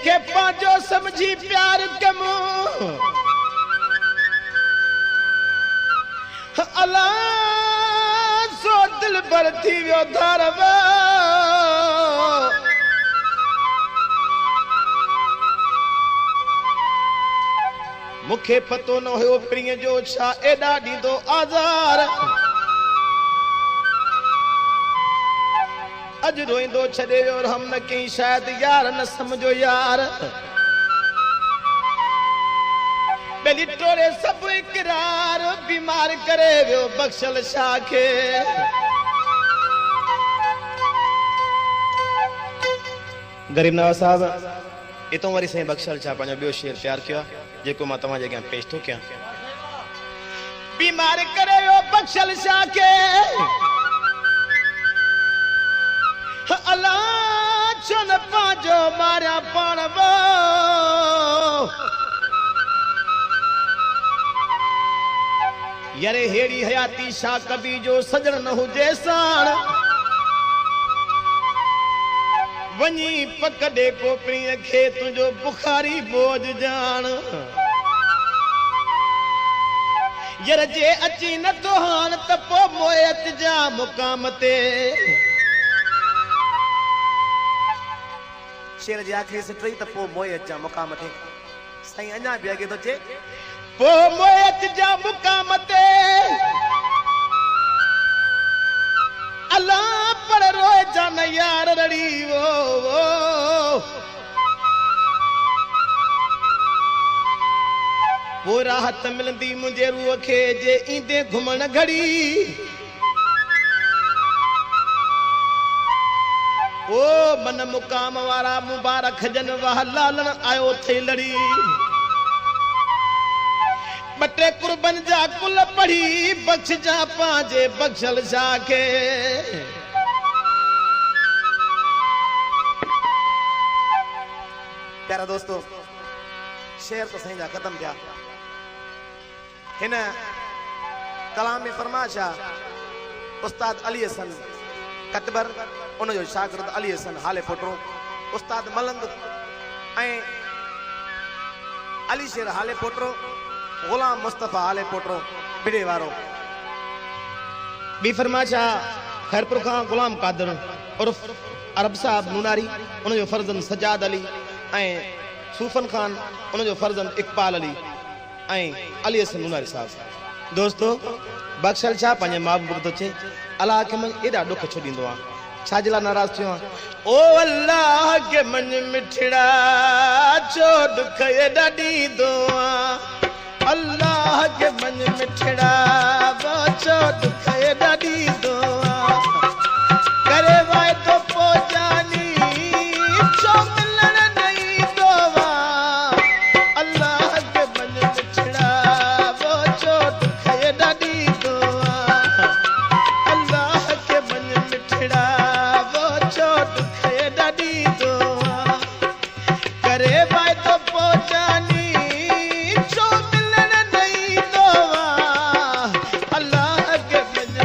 जेके पांजो समझी प्यार कमो अला सो दिल भर थी वियो धारवा मुखे पतो न हुयो प्रिय जो छा एडा ॾींदो आज़ार अज रोईंदो छॾे वियो हम न कई शायद यार न समझो यार बेली टोरे सब इकरार बीमार करे वियो बख्शल शाह खे गरीब नवाज साहब इतो वरी साईं बख्शल शाह पंहिंजो ॿियो शेर प्यार कयो जेको मां तव्हांजे अॻियां पेश थो कयां बीमार करे वियो बख्शल शाह खे अल्लाह छो न पांजो मारिया पाण वो यारे हेड़ी हयाती शाह कबी जो सजण न हुजे साण वनी पकड़े को प्रिय खे तुझो बुखारी बोझ जान यार जे अची न तो हान त पो मोयत जा मुकाम ते शेर जे आखिरी से टई त पो मोयत जा मुकाम ते साईं अञा बि अॻे थो चे पो मोयत जा मुकाम ते अल्लाह पर रोए जान यार रड़ी वो वो राहत मिलंदी मुझे रूह खे जे ईंदे घुमण घड़ी ओ मन मुकाम वारा मुबारक जन वाह लालन आयो थे लड़ी बटे कुर्बन जा कुल पढ़ी बख्श जा पांजे बख्शल शाह खे प्यारा दोस्तों शेर तो सही जा खत्म थिया हिन कलाम में फरमाशा उस्ताद अली हसन कतबर उन जो शागिर्द अली हसन हाले पुटरो उस्ताद मलंग ऐं अली शेर हाले पुटरो गुलाम मुस्तफा हाले पुटरो बिड़े वारो बी फरमाशा खैरपुर खां गुलाम कादर उर्फ अरब साहब नूनारी उन जो फर्जंद सजाद अली ऐं सूफन खान उन जो फर्जंद इकबाल अली ऐं अली हसन नूनारी साहब दोस्तों बख्शल शाह पंहिंजे महबूब तो चे अल्लाह के मन एडा दुख छो दींदो आ छाजे ला नाराज थियो ओ अल्लाह के मन मिठड़ा छो दुख एडा दींदो आ अल्लाह के मन मिठड़ा छो दुख एडा दींदो आ करे वाए तो पो जानी छो मिलन नहीं दोवा अल्लाह के मन मिठड़ा छो दुख एडा दींदो आ अल्लाह के मन मिठड़ा छो दुख एडा दींदो आ करे वाए तो पो जानी छो मिलन नहीं दोवा अल्लाह के मन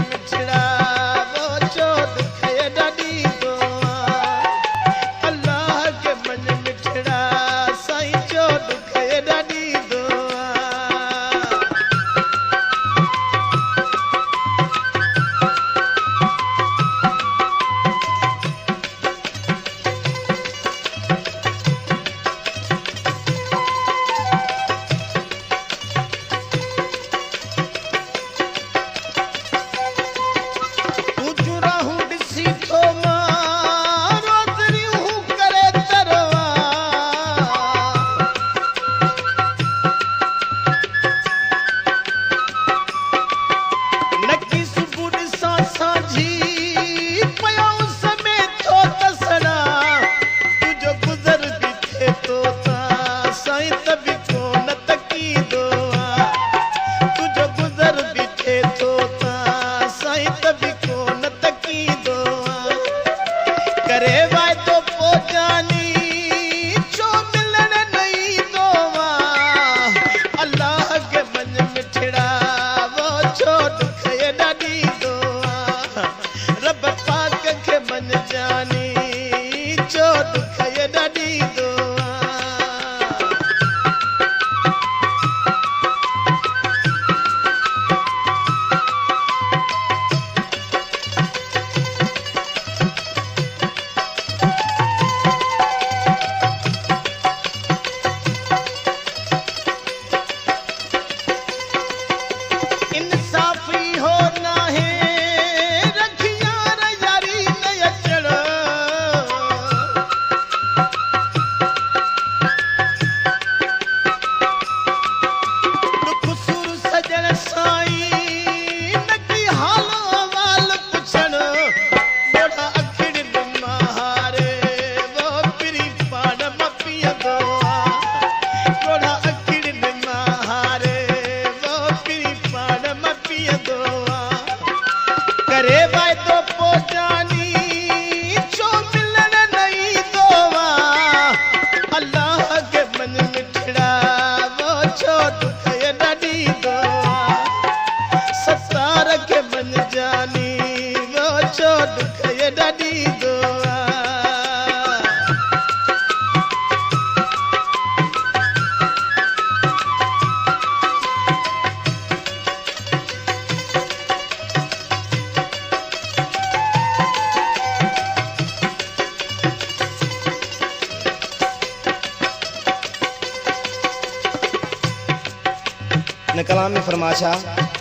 न कलाम में फरमाशा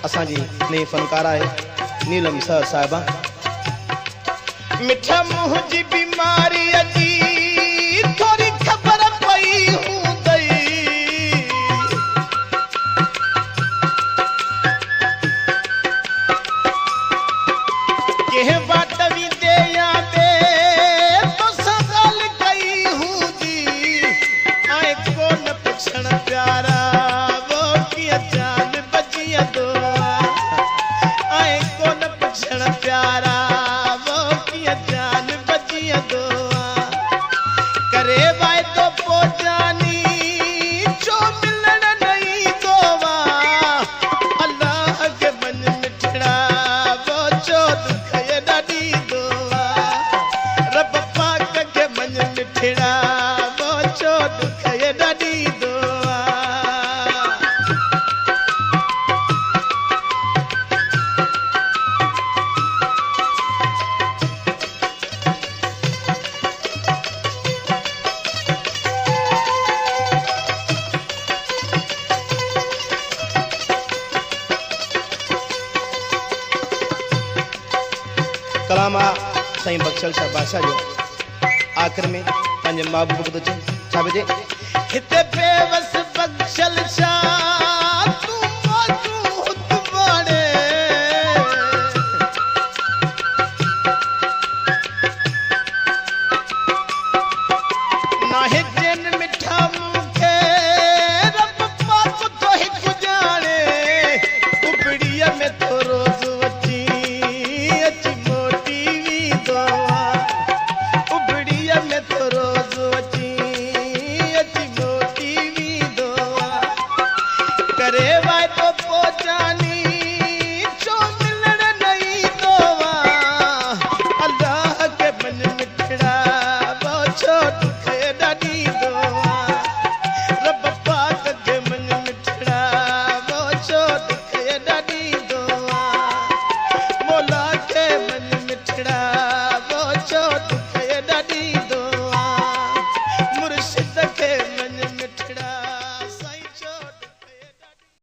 असा जी ने फनकार है नीलम सर साहिबा। मिठा मुंह जी बीमारी अजी थोड़ी खबर पई हूं दई, के बात भी दे या दे तो सगाल कई हूं जी, आए को न पुछण प्यारा वो किया जान बजिया दो, आए को न पुछण प्यारा वो किया जान बजिया दो, करे वाए तो पोजानी जो मिलन नहीं दोवा, अल्लाह के मन मिठड़ा वो जो दुख ये डाडी दोवा, रब पाक के मन मिठड़ा वो जो दुख ये डाडी दोवा। कलामा साईं बख्शल शाह बादशाह जो आखिर में पंहिंजे महबूब को तो छा बजे हिते बेवस बख्शल शाह